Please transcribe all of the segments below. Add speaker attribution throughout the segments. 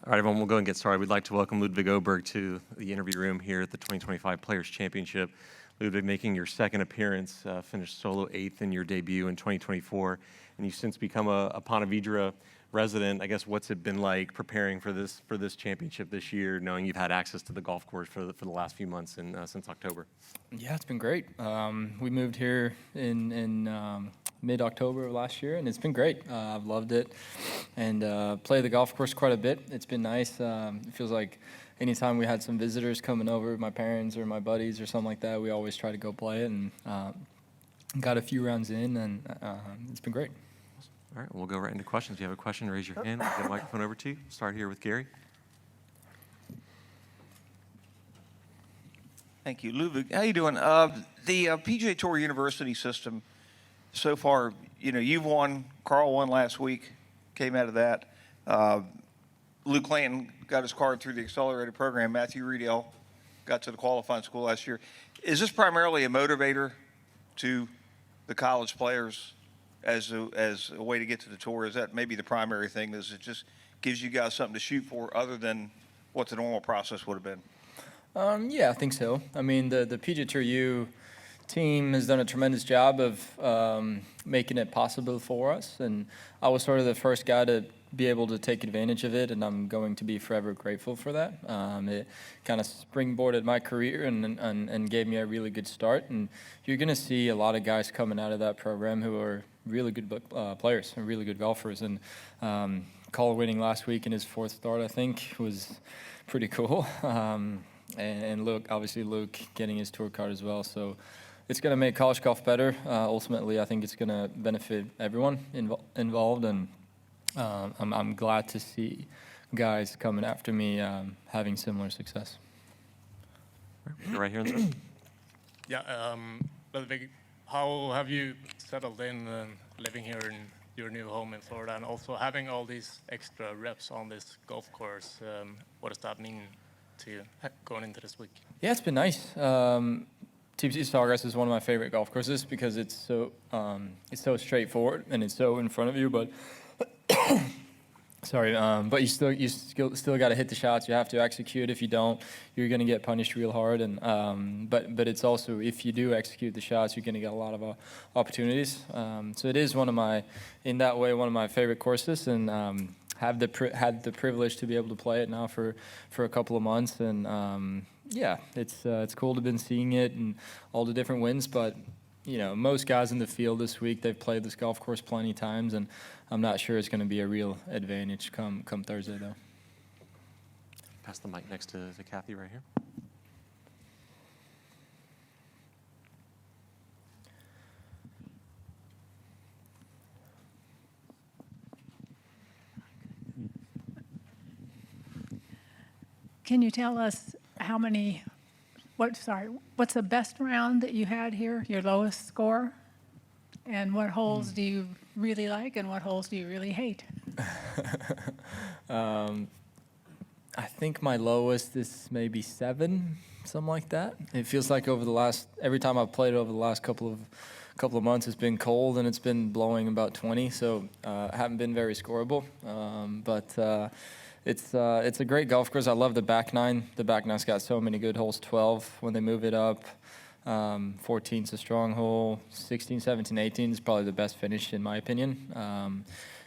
Speaker 1: All right, everyone, we'll go and get started. We'd like to welcome Ludvig Åberg to the interview room here at the 2025 Players Championship. Ludvig, making your second appearance, finished solo 8th in your debut in 2024, and you've since become a Ponte Vedra resident. I guess what's it been like preparing for this championship this year, knowing you've had access to the golf course for the last few months and since October?
Speaker 2: Yeah, it's been great. We moved here in mid-October of last year, and it's been great. I've loved it, and play the golf course quite a bit. It's been nice. It feels like anytime we had some visitors coming over, my parents or my buddies or something like that, we always try to go play it, and got a few rounds in, and it's been great.
Speaker 1: All right, we'll go right into questions. If you have a question, raise your hand. We'll get a microphone over to you. Start here with Gary.
Speaker 3: Thank you. Ludvig, how you doing? The PGA Tour University system, so far, you've won. Carl won last week, came out of that. Luke Clanton got his card through the accelerated program. Matthew Riedel got to the qualifying school last year. Is this primarily a motivator to the college players as a way to get to the tour? Is that maybe the primary thing? Is it just gives you guys something to shoot for other than what the normal process would have been?
Speaker 2: Yeah, I think so. I mean, the PGA Tour U team has done a tremendous job of making it possible for us, and I was sort of the first guy to be able to take advantage of it, and I'm going to be forever grateful for that. It kind of springboarded my career and gave me a really good start, and you're going to see a lot of guys coming out of that program who are really good players and really good golfers, and Cole winning last week in his 4th start, I think, was pretty cool. And Luke getting his tour card as well. So it's going to make college golf better. Ultimately, I think it's going to benefit everyone involved, and I'm glad to see guys coming after me having similar success.
Speaker 1: Right here in the room.
Speaker 4: Yeah, Ludvig, how have you settled in living here in your new home in Florida, and also having all these extra reps on this golf course? What does that mean to you going into this week?
Speaker 2: Yeah, it's been nice. TPC Sawgrass is one of my favorite golf courses because it's so straightforward and it's so in front of you. But but you still got to hit the shots. You have to execute. If you don't, you're going to get punished real hard. And but it's also, if you do execute the shots, you're going to get a lot of opportunities. So it is one of my favorite courses, and had the privilege to be able to play it now for a couple of months, and it's cool to have been seeing it and all the different wins. But most guys in the field this week, they've played this golf course plenty of times, and I'm not sure it's going to be a real advantage come Thursday, though.
Speaker 1: Pass the mic next to Kathy right here.
Speaker 5: Can you tell us what's the best round that you had here, your lowest score? And what holes do you really like, and what holes do you really hate?
Speaker 2: I think my lowest is maybe 7, something like that. It feels like every time I've played over the last couple of months, it's been cold and it's been blowing about 20, so I haven't been very scoreable. But it's a great golf course. I love the back nine. The back nine's got so many good holes. 12 when they move it up. 14's a strong hole. 16, 17, 18 is probably the best finish in my opinion,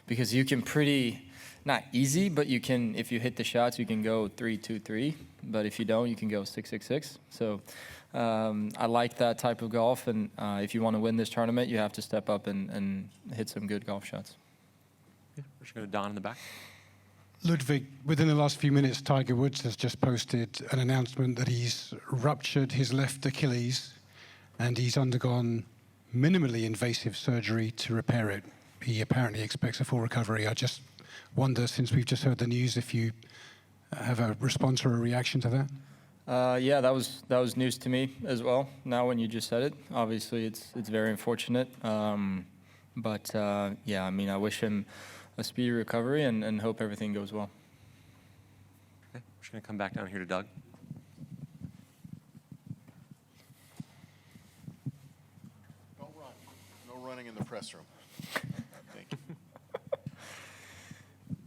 Speaker 2: because you can not easy, but you can, if you hit the shots, you can go 3-2-3. But if you don't, you can go 6-6-6. So I like that type of golf, and if you want to win this tournament, you have to step up and hit some good golf shots.
Speaker 1: Yeah, we're just going to Don in the back.
Speaker 6: Ludvig, within the last few minutes, Tiger Woods has just posted an announcement that he's ruptured his left Achilles and he's undergone minimally invasive surgery to repair it. He apparently expects a full recovery. I just wonder, since we've just heard the news, if you have a response or a reaction to that?
Speaker 2: Yeah, that was news to me as well. Now, when you just said it, obviously it's very unfortunate. But yeah, I mean, I wish him a speedy recovery and hope everything goes well.
Speaker 1: Okay, we're just going to come back down here to Doug.
Speaker 7: Don't run. No running in the press room. Thank you.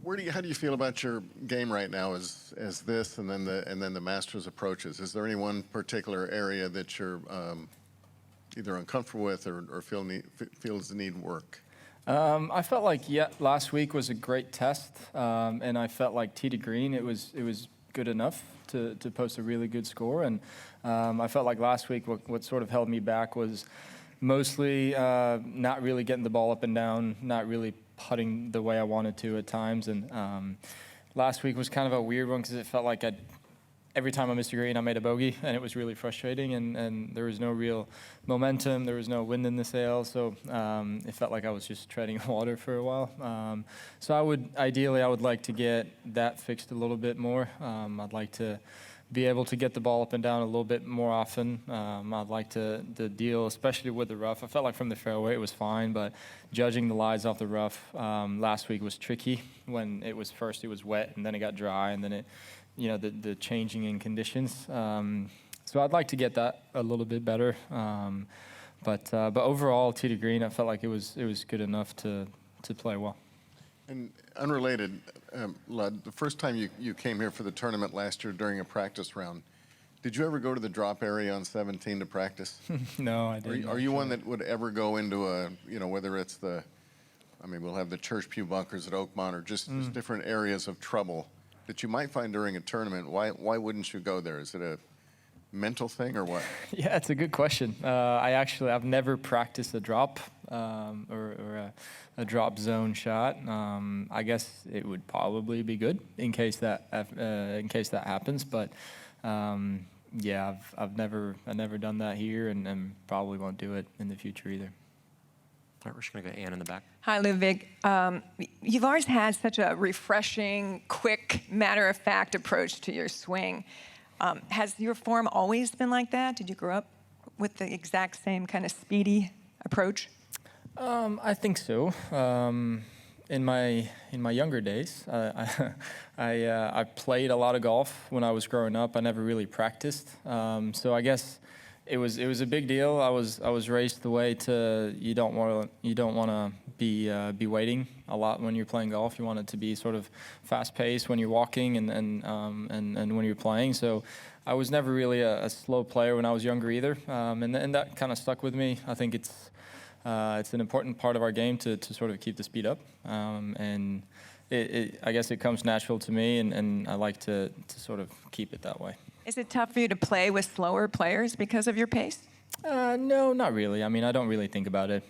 Speaker 7: How do you feel about your game right now as this and then the Masters approaches? Is there any one particular area that you're either uncomfortable with or feels the need work?
Speaker 2: I felt like last week was a great test, and I felt like tee to green it was good enough to post a really good score, and I felt like last week what sort of held me back was mostly not really getting the ball up and down, not really putting the way I wanted to at times, and last week was kind of a weird one because it felt like every time I missed a green, I made a bogey, and it was really frustrating, and there was no real momentum, there was no wind in the sails, so it felt like I was just treading water for a while. So I would like to get that fixed a little bit more. I'd like to be able to get the ball up and down a little bit more often. I'd like to deal, especially with the rough. I felt like from the fairway it was fine, but judging the lies off the rough last week was tricky. When it was wet, and then it got dry, and then the changing in conditions. So I'd like to get that a little bit better. But overall, tee to green, I felt like it was good enough to play well.
Speaker 7: And unrelated, Lud, the first time you came here for the tournament last year during a practice round, did you ever go to the drop area on 17 to practice?
Speaker 2: No, I didn't.
Speaker 7: Are you one that would ever go into whether it's we'll have the Church Pew bunkers at Oakmont or just different areas of trouble that you might find during a tournament? Why wouldn't you go there? Is it a mental thing or what?
Speaker 2: Yeah, it's a good question. I've never practiced a drop or a drop zone shot. I guess it would probably be good in case that happens. But yeah, I've never done that here, and probably won't do it in the future either.
Speaker 1: All right, we're just going to go Ann in the back.
Speaker 8: Hi, Ludvig. You've always had such a refreshing, quick, matter-of-fact approach to your swing. Has your form always been like that? Did you grow up with the exact same kind of speedy approach?
Speaker 2: I think so. In my younger days, I played a lot of golf when I was growing up. I never really practiced, so I guess it was a big deal. I was raised the way to you don't want to be waiting a lot when you're playing golf. You want it to be sort of fast paced when you're walking and when you're playing. So I was never really a slow player when I was younger either, and that kind of stuck with me. I think it's an important part of our game to sort of keep the speed up, and I guess it comes natural to me, and I like to sort of keep it that way.
Speaker 8: Is it tough for you to play with slower players because of your pace?
Speaker 2: No, not really. I mean, I don't really think about it.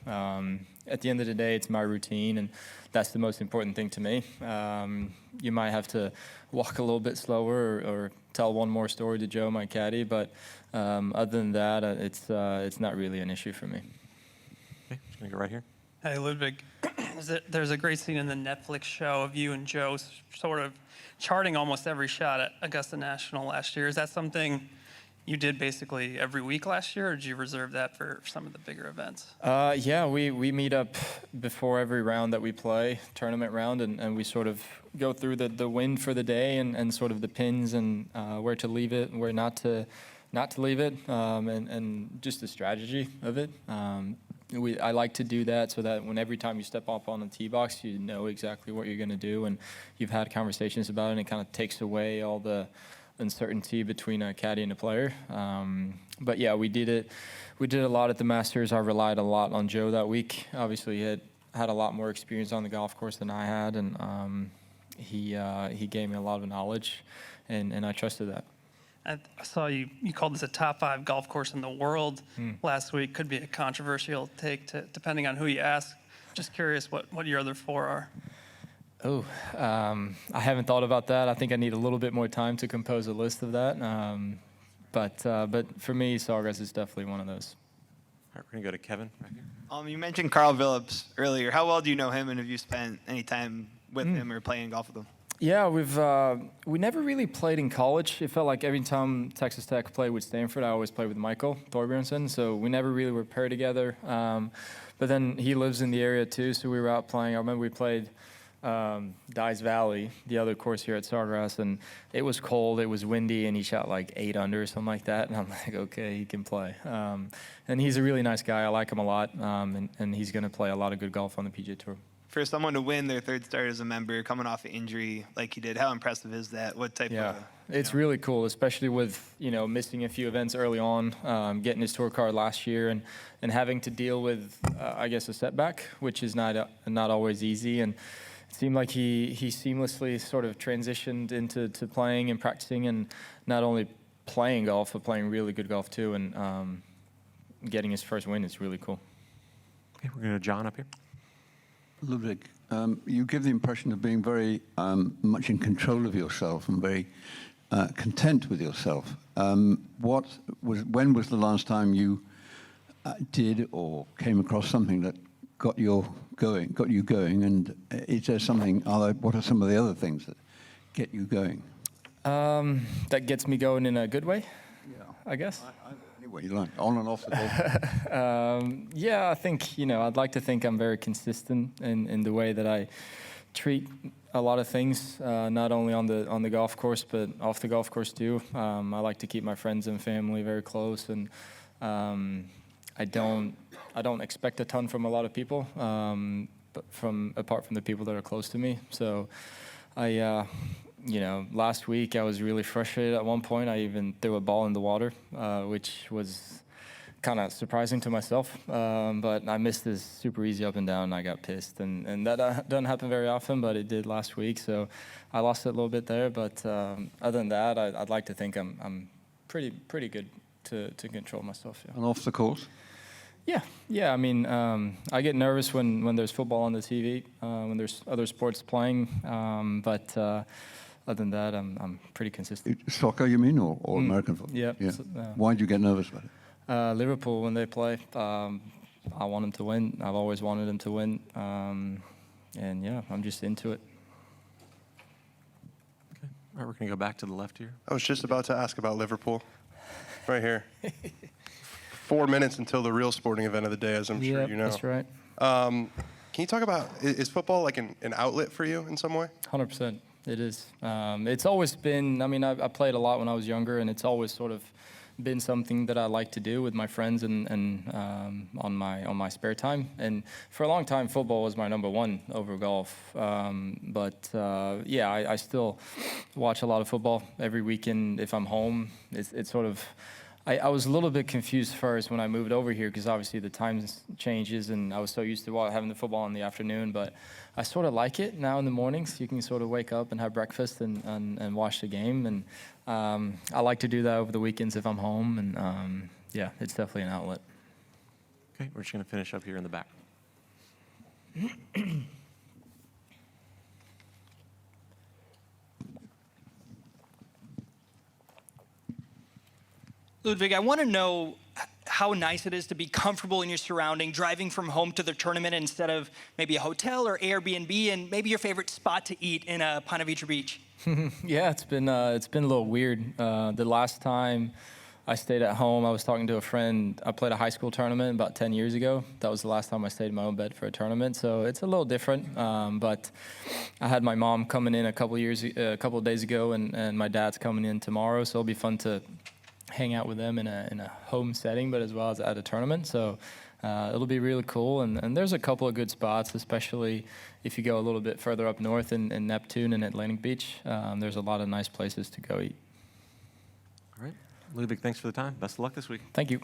Speaker 2: At the end of the day, it's my routine, and that's the most important thing to me. You might have to walk a little bit slower or tell one more story to Joe, my caddy, but other than that, it's not really an issue for me.
Speaker 1: Okay, just going to go right here.
Speaker 9: Hey, Ludvig. There's a great scene in the Netflix show of you and Joe sort of charting almost every shot at Augusta National last year. Is that something you did basically every week last year, or did you reserve that for some of the bigger events?
Speaker 2: Yeah, we meet up before every round that we play, tournament round, and we sort of go through the wind for the day and sort of the pins and where to leave it and where not to leave it, and just the strategy of it. I like to do that so that every time you step up on the tee box, you know exactly what you're going to do, and you've had conversations about it, and it kind of takes away all the uncertainty between a caddy and a player. But yeah, we did it. We did a lot at the Masters. I relied a lot on Joe that week. Obviously, he had a lot more experience on the golf course than I had, and he gave me a lot of knowledge, and I trusted that.
Speaker 9: I saw you called this a top 5 golf course in the world last week. Could be a controversial take depending on who you ask. Just curious what your other 4 are.
Speaker 2: Oh, I haven't thought about that. I think I need a little bit more time to compose a list of that. But for me, Sawgrass is definitely one of those.
Speaker 1: All right, we're going to go to Kevin right here.
Speaker 10: You mentioned Carl Phillips earlier. How well do you know him, and have you spent any time with him or playing golf with him?
Speaker 2: Yeah, we never really played in college. It felt like every time Texas Tech played with Stanford, I always played with Michael Thorbjornsen, so we never really were paired together. But then he lives in the area too, so we were out playing. I remember we played Dyes Valley, the other course here at Sawgrass, and it was cold, it was windy, and he shot like 8 under or something like that, and I'm like, okay, he can play. And he's a really nice guy. I like him a lot, and he's going to play a lot of good golf on the PGA Tour.
Speaker 10: For someone to win their third start as a member, coming off an injury like you did, how impressive is that? What type
Speaker 2: Yeah,
Speaker 10: of...
Speaker 2: it's really cool, especially with missing a few events early on, getting his tour card last year, and having to deal with I guess a setback, which is not always easy. And it seemed like he seamlessly sort of transitioned into playing and practicing, and not only playing golf but playing really good golf too. And getting his first win is really cool.
Speaker 1: Okay, we're going to John up here.
Speaker 11: Ludwig, you give the impression of being very much in control of yourself and very content with yourself. When was the last time you did or came across something that got you going? And is there something? What are some of the other things that get you going?
Speaker 2: That gets me going in a good way, I guess.
Speaker 11: Anyway, you like on and off the golf.
Speaker 2: Yeah, I think I'd like to think I'm very consistent in the way that I treat a lot of things, not only on the golf course but off the golf course too. I like to keep my friends and family very close, and I don't expect a ton from a lot of people, but apart from the people that are close to me. So last week I was really frustrated at one point. I even threw a ball in the water, which was kind of surprising to myself. But I missed this super easy up and down, and I got pissed. And that doesn't happen very often, but it did last week. So I lost it a little bit there. But other than that, I'd like to think I'm pretty good to control myself. Yeah.
Speaker 11: And off the course?
Speaker 2: Yeah. I mean, I get nervous when there's football on the TV, when there's other sports playing. But other than that, I'm pretty consistent.
Speaker 11: Soccer, you mean, or American football?
Speaker 2: Yeah.
Speaker 11: Why do you get nervous about it?
Speaker 2: Liverpool, when they play, I want them to win. I've always wanted them to win. And yeah, I'm just into it.
Speaker 1: Okay. All right, we're going to go back to the left here.
Speaker 12: I was just about to ask about Liverpool. Right here. 4 minutes until the real sporting event of the day, as I'm sure you know.
Speaker 2: That's right.
Speaker 12: Can you talk about, is football like an outlet for you in some way?
Speaker 2: 100%. It is. It's always been, I played a lot when I was younger, and it's always sort of been something that I like to do with my friends and on my spare time. And for a long time, football was my number one over golf. I still watch a lot of football every weekend if I'm home. It's sort of, I was a little bit confused first when I moved over here, because obviously the time changes, and I was so used to having the football in the afternoon. But I sort of like it now in the mornings. You can sort of wake up and have breakfast and watch the game. And I like to do that over the weekends if I'm home. And it's definitely an outlet.
Speaker 1: Okay, we're just going to finish up here in the back.
Speaker 13: Ludvig, I want to know how nice it is to be comfortable in your surrounding, driving from home to the tournament instead of maybe a hotel or Airbnb, and maybe your favorite spot to eat in Ponte Vedra Beach.
Speaker 2: Yeah, it's been a little weird. The last time I stayed at home, I was talking to a friend. I played a high school tournament about 10 years ago. That was the last time I stayed in my own bed for a tournament, so it's a little different. But I had my mom coming in a couple of days ago, and my dad's coming in tomorrow, so it'll be fun to hang out with them in a home setting, but as well as at a tournament. So it'll be really cool. And there's a couple of good spots, especially if you go a little bit further up north in Neptune and Atlantic Beach. There's a lot of nice places to go eat.
Speaker 1: All right. Ludvig, thanks for the time. Best of luck this week.
Speaker 2: Thank you.